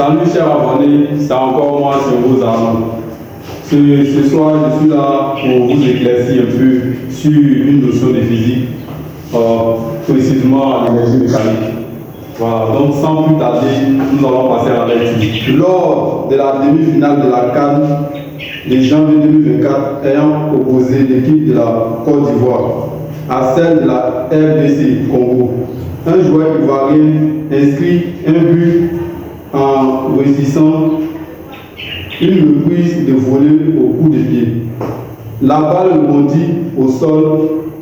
Salut chers abonnés, c'est encore moi, c'est vos Arnaud. Ce soir, je suis là pour vous éclaircir un peu sur une notion de physique, précisément l'énergie mécanique. Voilà, donc sans plus tarder, nous allons passer à la lecture. Lors de la demi-finale de la CAN de janvier 2024, ayant opposé l'équipe de la Côte d'Ivoire à celle de la RDC Congo, un joueur ivoirien inscrit un but en réussissant une reprise de volée au coup de pied. La balle rebondit au sol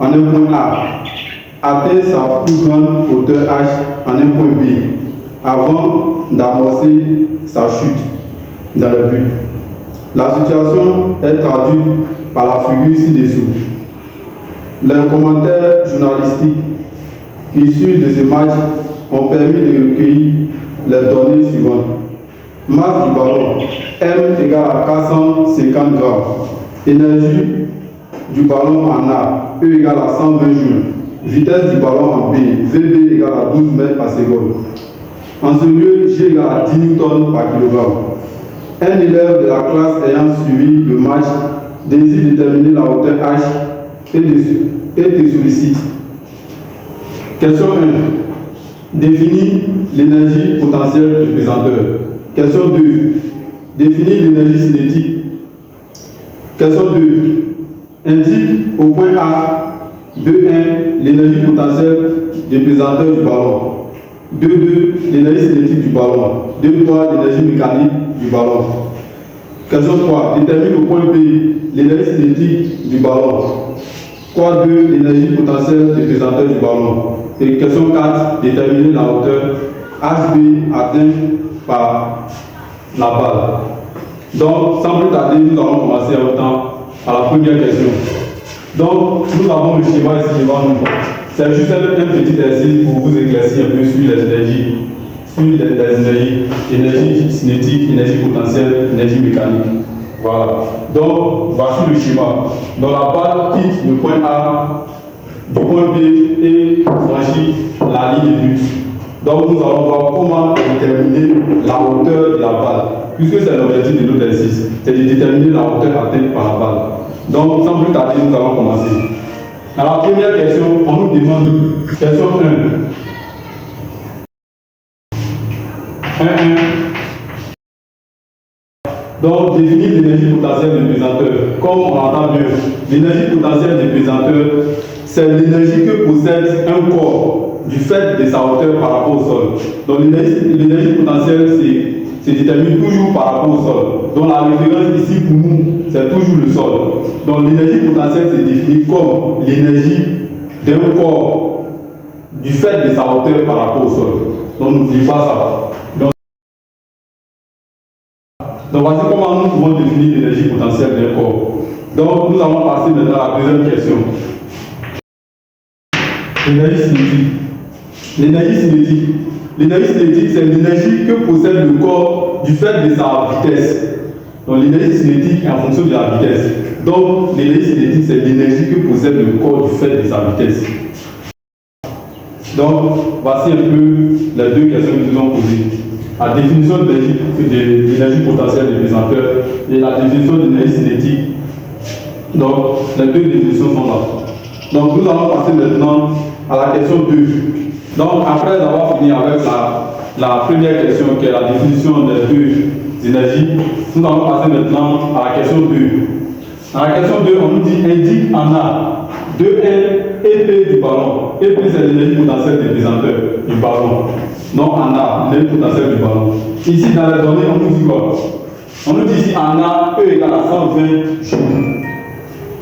en un point A, atteint sa plus grande hauteur H en un point B, avant d'amorcer sa chute dans le but. La situation est traduite par la figure ci-dessous. Les commentaires journalistiques issus de ce match ont permis de recueillir les données suivantes. Masse du ballon, M égale à 450 grammes. Énergie du ballon en A, E égale à 120 joules. Vitesse du ballon en B, VB égale à 12 mètres par seconde. En ce lieu, G égale à 10 newtons par kilogramme. Un élève de la classe ayant suivi le match désire déterminer la hauteur H et te sollicite. Question 1. Définir l'énergie potentielle du pesanteur. Question 2. Définir l'énergie cinétique. Question 2. Indique au point A 2.1 l'énergie potentielle du pesanteur du ballon. 2.2 l'énergie cinétique du ballon. 2.3 l'énergie mécanique du ballon. Question 3. Détermine au point B l'énergie cinétique du ballon. 3.2 l'énergie potentielle du pesanteur du ballon. Et question 4. Déterminer la hauteur HB atteinte par la balle. Donc, sans plus tarder, nous allons commencer en temps à la première question. Donc, nous avons le schéma ici devant nous. C'est juste un petit exercice pour vous éclaircir un peu sur les énergies, énergie cinétique, énergie potentielle, énergie mécanique. Voilà. Donc, voici le schéma. Donc, la balle quitte le point A du point B et franchit la ligne de but. Donc, nous allons voir comment déterminer la hauteur de la balle, puisque c'est l'objectif de notre exercice, c'est de déterminer la hauteur atteinte par la balle. Donc, sans plus tarder, nous allons commencer. Alors, la première question, on nous demande, question 1. 1. Donc, définir l'énergie potentielle du pesanteur. Comme on entend bien, l'énergie potentielle du pesanteur, c'est l'énergie que possède un corps du fait de sa hauteur par rapport au sol. Donc, l'énergie potentielle, c'est déterminé toujours par rapport au sol. Donc, la référence ici pour nous, c'est toujours le sol. Donc, l'énergie potentielle, c'est défini comme l'énergie d'un corps du fait de sa hauteur par rapport au sol. Donc, n'oubliez pas ça. Donc, voici comment nous pouvons définir l'énergie potentielle d'un corps. Donc, nous allons passer maintenant à la deuxième question. L'énergie cinétique. L'énergie cinétique, c'est l'énergie que possède le corps du fait de sa vitesse. Donc, l'énergie cinétique est en fonction de la vitesse. Donc, l'énergie cinétique, c'est l'énergie que possède le corps du fait de sa vitesse. Donc, voici un peu les deux questions que nous avons posées. La définition de l'énergie potentielle du pesanteur et la définition de l'énergie cinétique. Donc, les deux définitions sont là. Donc, nous allons passer maintenant à la question 2. Donc, après avoir fini avec la première question, qui est la définition des deux énergies, nous allons passer maintenant à la question 2. Dans la question 2, on nous dit indique en A 2N et P du ballon. Et P, c'est l'énergie potentielle du pesanteur du ballon. Donc, en A, l'énergie potentielle du ballon. Ici, dans les données, on nous dit quoi? On nous dit ici en A, E égale à 120 joules.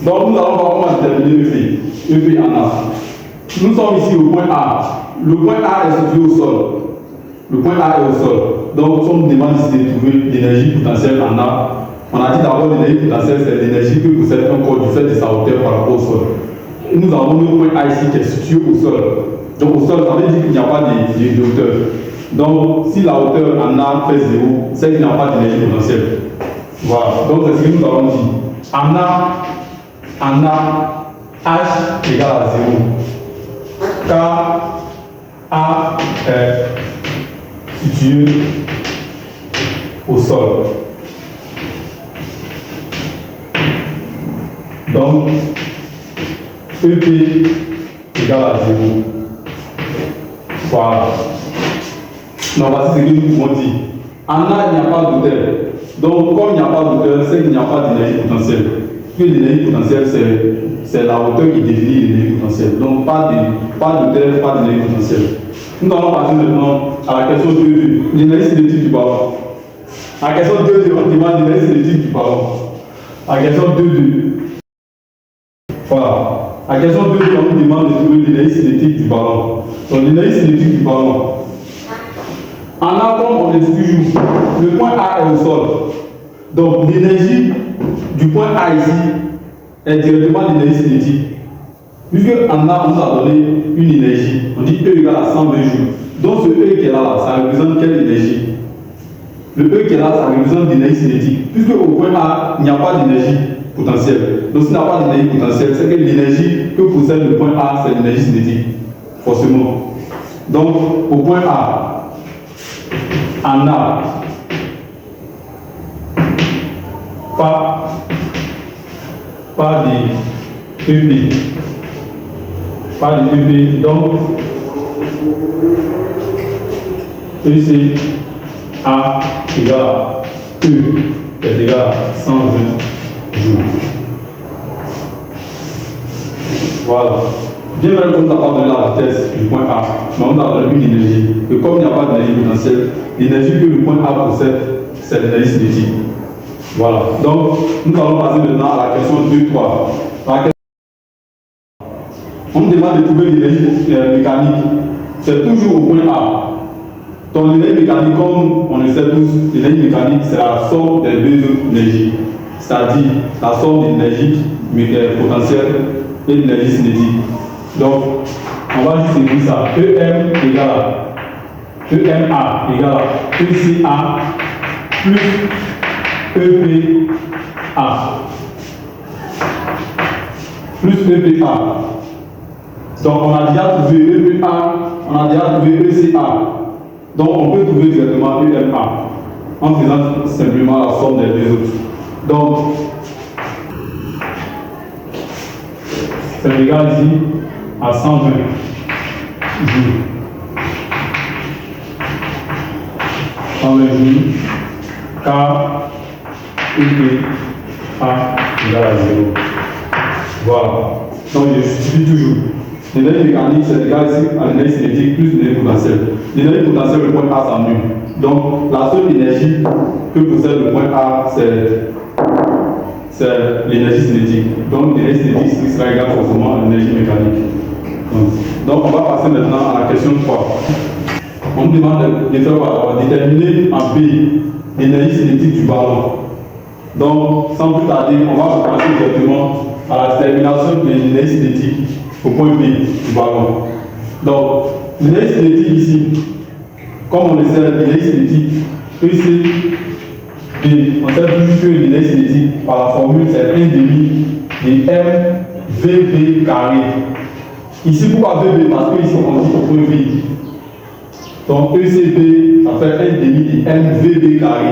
Donc, nous allons voir comment déterminer EP en A. Nous sommes ici au point A. Le point A est situé au sol. Le point A est au sol. Donc, si on nous demande ici de trouver l'énergie potentielle en A, on a dit d'abord l'énergie potentielle, c'est l'énergie que possède un corps du fait de sa hauteur par rapport au sol. Et nous avons le point A ici qui est situé au sol. Donc, au sol, ça veut dire qu'il n'y a pas de hauteur. Donc, si la hauteur en A fait 0, c'est qu'il n'y a pas d'énergie potentielle. Voilà. Donc, c'est ce que nous avons dit. En A, H égale à 0. Car A est situé au sol. Donc, EP égale à 0. Voilà. Donc, voici ce que nous pouvons dire. En A, il n'y a pas d'auteur. Donc, comme il n'y a pas d'auteur, c'est qu'il n'y a pas d'énergie potentielle. Puis l'énergie potentielle, c'est la hauteur qui définit l'énergie potentielle. Donc, pas d'auteur, pas d'énergie potentielle. Nous allons passer maintenant à la question de l'énergie cinétique du ballon. À la question 2, on demande l'énergie cinétique du ballon. À la question 2. Voilà. À la question 2, on nous demande de trouver l'énergie cinétique du ballon. Donc, l'énergie cinétique du ballon. En A, comme on le dit toujours, le point A est au sol. Donc, l'énergie du point A ici est directement l'énergie cinétique. Puisque en A, on nous a donné une énergie. On dit E égale à 120 joules. Donc, ce E qui est là, ça représente quelle énergie? Le E qui est là, ça représente l'énergie cinétique. Puisque au point A, il n'y a pas d'énergie potentielle. Donc, s'il n'y a pas d'énergie potentielle, c'est que l'énergie que possède le point A, c'est l'énergie cinétique. Forcément. Donc, au point A, en A, pas de EP. Pas de EP. Donc, EC A égale à E est égal à 120 joules. Voilà. Bien vrai qu'on n'a pas donné la vitesse du point A, mais on a donné une énergie. Et comme il n'y a pas d'énergie potentielle, l'énergie que le point A possède, c'est l'énergie cinétique. Voilà. Donc, nous allons passer maintenant à la question 2-3. On nous demande de trouver l'énergie mécanique. C'est toujours au point A. Donc, l'énergie mécanique, comme on le sait tous, l'énergie mécanique, c'est la somme des deux autres énergies. C'est-à-dire la somme de l'énergie potentielle et de l'énergie cinétique. Donc, on va juste écrire ça. EM égale à EMA égale à ECA plus EPA plus EPA. Donc, on a déjà trouvé EPA, on a déjà trouvé ECA. Donc, on peut trouver directement EMA en faisant simplement la somme des deux autres. Donc, c'est égal ici à 120 joules. 120 joules, car EPA égale à 0. Voilà. Donc, je justifie toujours. L'énergie mécanique, c'est égal ici à l'énergie cinétique plus l'énergie potentielle. L'énergie potentielle, le point A s'annule. Donc, la seule énergie que possède le point A, c'est l'énergie cinétique. Donc, l'énergie cinétique sera égale forcément à l'énergie mécanique. Donc, on va passer maintenant à la question 3. On nous demande de déterminer en B l'énergie cinétique du ballon. Donc, sans plus tarder, on va passer directement à la détermination de l'énergie cinétique au point B du ballon. Donc, l'énergie cinétique ici, comme on le sait, l'énergie cinétique, EC B, on sait toujours que l'énergie cinétique, par la formule, c'est 1,5 de mVb carré. Ici, pourquoi VB? Parce que ici, on dit au point B. Donc, ECB, ça fait 1,5 de mVb carré.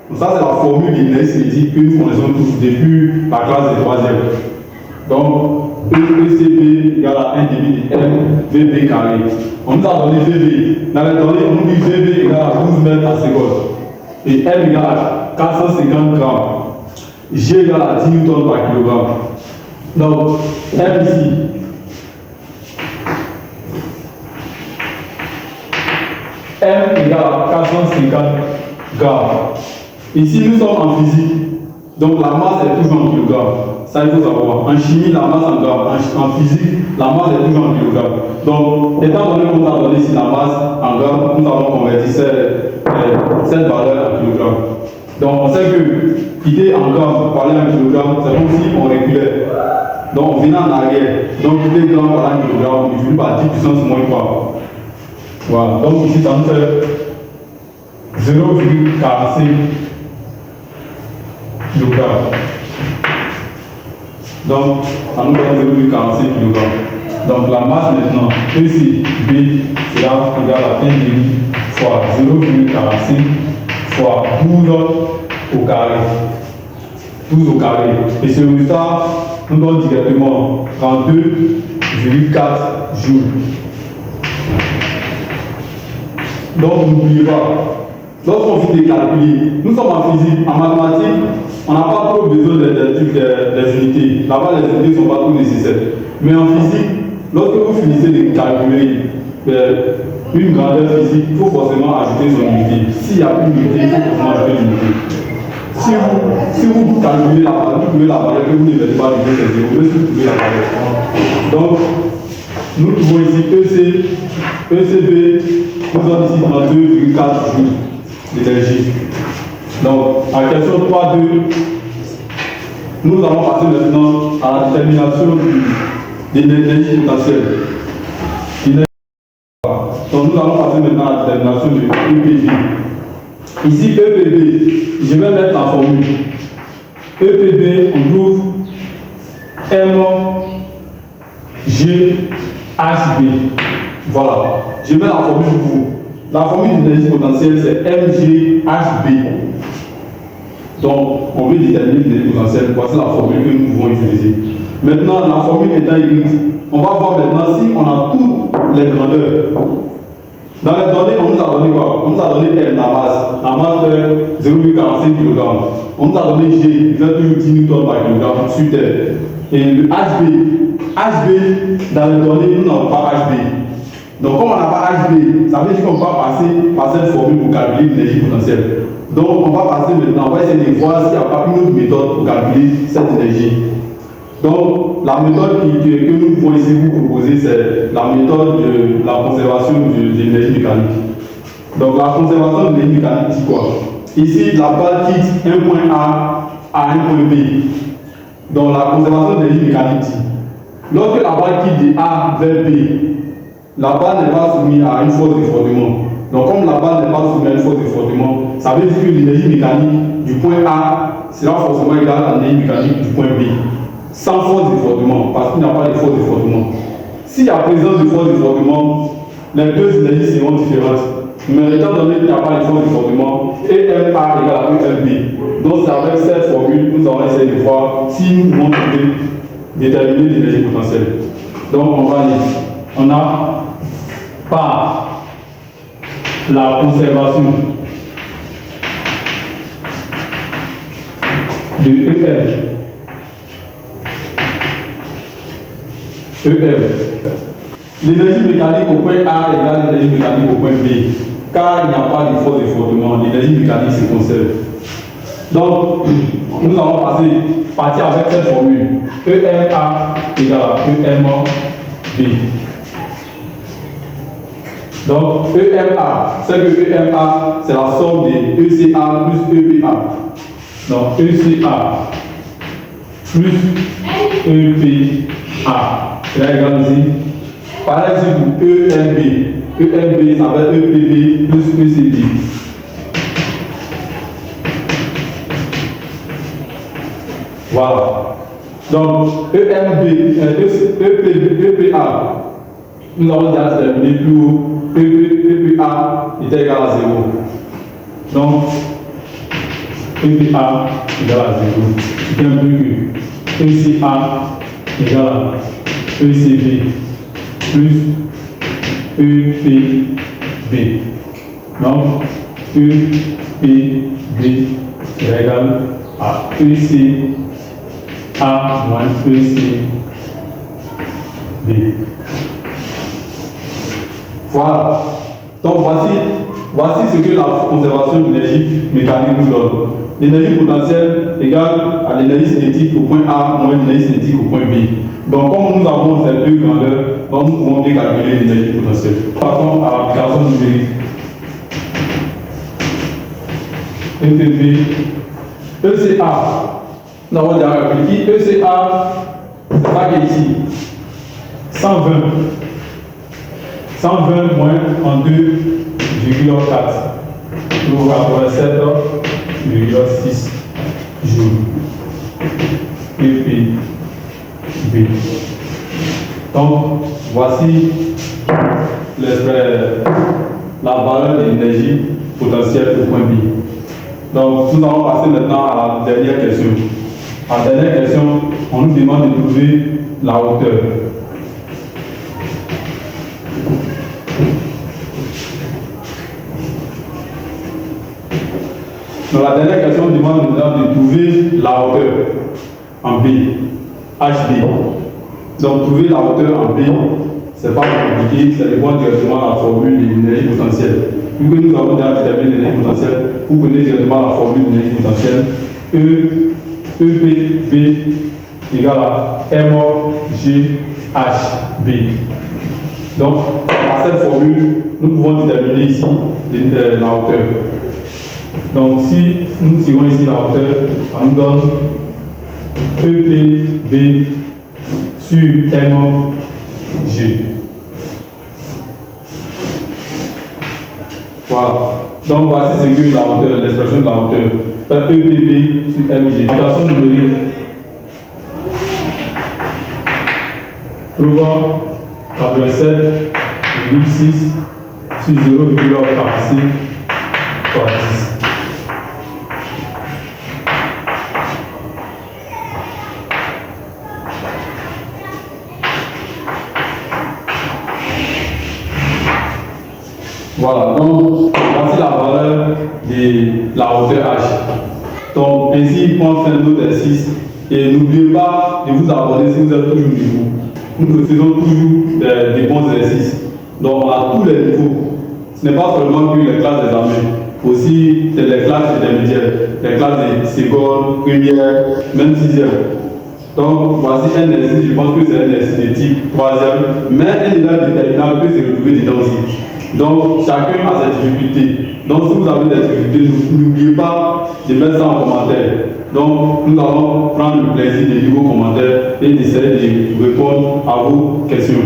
Donc, ça, c'est la formule de l'énergie cinétique que nous connaissons tous depuis la classe de 3e. Donc, ECB égale à 1,5 de mVb carré. On nous a donné VB. Dans les données, on nous dit VB égale à 12 mètres à seconde. Et M égale à 450 grammes. G égale à 10 newtons par kilogramme. Donc, M ici, M égale à 450 grammes. Ici, nous sommes en physique. Donc, la masse est toujours en kilogrammes. Ça, il faut savoir. En chimie, la masse en grammes. En physique, la masse est toujours en kilogrammes. Donc, étant donné qu'on a donné ici la masse en grammes, nous allons convertir cette valeur en kilogrammes. Donc, on sait que quitter en grammes pour parler en kilogrammes, c'est comme si on reculait. Donc, on venait en arrière. Donc, quitter grammes par un kilogramme, on multiplie par 10 puissance moins 3. Voilà. Donc, ici, ça nous fait 0,45 kg. Donc, ça nous donne 0,45 kg. Donc, la masse maintenant, ici, B sera égale à 1,5 fois 0,45 fois 12 au carré. 12 au carré. Et ce résultat nous donne directement 32,4 joules. Donc n'oubliez pas, lorsqu'on finit de calculer, nous sommes en physique, en mathématiques, on n'a pas trop besoin des unités. Là-bas, les unités ne sont pas trop nécessaires. Mais en physique, lorsque vous finissez de calculer une grandeur physique, il faut forcément ajouter son unité. S'il n'y a plus d'unité, il faut forcément ajouter une unité. Si vous calculez la valeur, vous trouvez la valeur que vous ne mettez pas l'unité, c'est 0, mais si vous trouvez la valeur. Donc, nous trouvons ici ECB, nous avons ici 32,4 joules d'énergie. Donc, en question 3.2, nous allons passer maintenant à la détermination de l'énergie potentielle. Donc, nous allons passer maintenant à la détermination de EPB. Ici, EPB, je vais mettre la formule. EPB, on trouve MGHB. Voilà. Je mets la formule pour vous. La formule d'énergie potentielle, c'est MGHB. Donc, on veut déterminer l'énergie potentielle. Voici la formule que nous pouvons utiliser. Maintenant, la formule étant écrite, on va voir maintenant si on a toutes les grandeurs. Dans les données, on nous a donné quoi? On nous a donné M, la masse de 0,45 kg. On nous a donné G, 10 Newton par kg sur Terre. Et le HB, dans les données, nous n'avons pas HB. Donc, comme on n'a pas HB, ça veut dire qu'on va passer par cette formule pour calculer l'énergie potentielle. Donc, on va passer maintenant, on va essayer de voir s'il n'y a pas une autre méthode pour calculer cette énergie. Donc, la méthode que nous pouvons ici vous proposer, c'est la méthode de la conservation de l'énergie mécanique. Donc, la conservation de l'énergie mécanique dit quoi? Ici, la balle quitte un point A à un point B. Donc, la conservation de l'énergie mécanique dit, lorsque la balle quitte de A vers B, la balle n'est pas soumise à une force de frottement. Donc, comme la balle n'est pas soumise à une force de frottement, ça veut dire que l'énergie mécanique du point A sera forcément égale à l'énergie mécanique du point B. Sans force de frottement, parce qu'il n'y a pas de force de frottement. S'il y a présence de force de frottement, les deux énergies seront différentes. Mais étant donné qu'il n'y a pas de force de frottement, EMA égale à EMB. Donc c'est avec cette formule que nous allons essayer de voir si nous pouvons déterminer l'énergie potentielle. Donc on va aller. On a par la conservation de EM. L'énergie mécanique au point A égale l'énergie mécanique au point B. Car il n'y a pas de force de frottement, l'énergie mécanique se conserve. Donc, nous allons partir avec cette formule. EMA égale à EMB. Donc, EMA, c'est que EMA, c'est la somme de ECA plus EPA. Donc, ECA plus EPA. C'est égal ici. Par exemple, EMB. EMB, ça va être EPB plus ECB. Voilà. Donc, EMB, EPA, nous avons déjà terminé plus haut. EPA est égal à 0. Donc, EPA égale à 0. C'est un peu que ECA égale à ECB plus EPB. Donc, EPB est égal à ECA moins ECB. Voilà. Donc, voici ce que la conservation de l'énergie mécanique nous donne. L'énergie potentielle égale à l'énergie cinétique au point A moins l'énergie cinétique au point B. Donc, comme nous avons ces deux grandeurs, nous pouvons bien calculer l'énergie potentielle. Passons à l'application numérique. EPB, ECA. Nous avons déjà appliqué. ECA, c'est ça qui est ici. 120 moins en 2,4. Nous avons 87,6 joules. EPB. Donc, voici la valeur de l'énergie potentielle au point B. Donc, nous allons passer maintenant à la dernière question. La dernière question, on nous demande de trouver la hauteur. Donc, la dernière question demande de trouver la hauteur en B, HB. Donc, trouver la hauteur en B, c'est pas compliqué, ça dépend directement de la formule de l'énergie potentielle. Vu que nous avons déjà déterminé l'énergie potentielle, vous connaissez directement la formule de l'énergie potentielle. EPB égale à MGHB. Donc, par cette formule, nous pouvons déterminer ici la hauteur. Donc, si nous tirons ici la hauteur, on nous donne EPB sur MG. Voilà. Donc, voici ce que la hauteur, l'expression de la hauteur. EPB sur MG. Notation numérique. Trouvons 87,6 sur 0,46 par 10. Voilà, donc voici la valeur de la hauteur H. Donc ainsi, on fait un autre exercice et n'oubliez pas de vous abonner si vous êtes toujours nouveau. Nous faisons toujours des bons exercices. Donc à tous les niveaux. Ce n'est pas seulement que les classes d'examen, aussi les classes intermédiaires, les classes de seconde, première, même sixième. Donc voici un exercice, je pense que c'est un exercice de type troisième, mais un élève de terminale peut se retrouver dedans aussi. Donc, chacun a ses difficultés. Donc, si vous avez des difficultés, n'oubliez pas de mettre ça en commentaire. Donc, nous allons prendre le plaisir de lire vos commentaires et d'essayer de répondre à vos questions.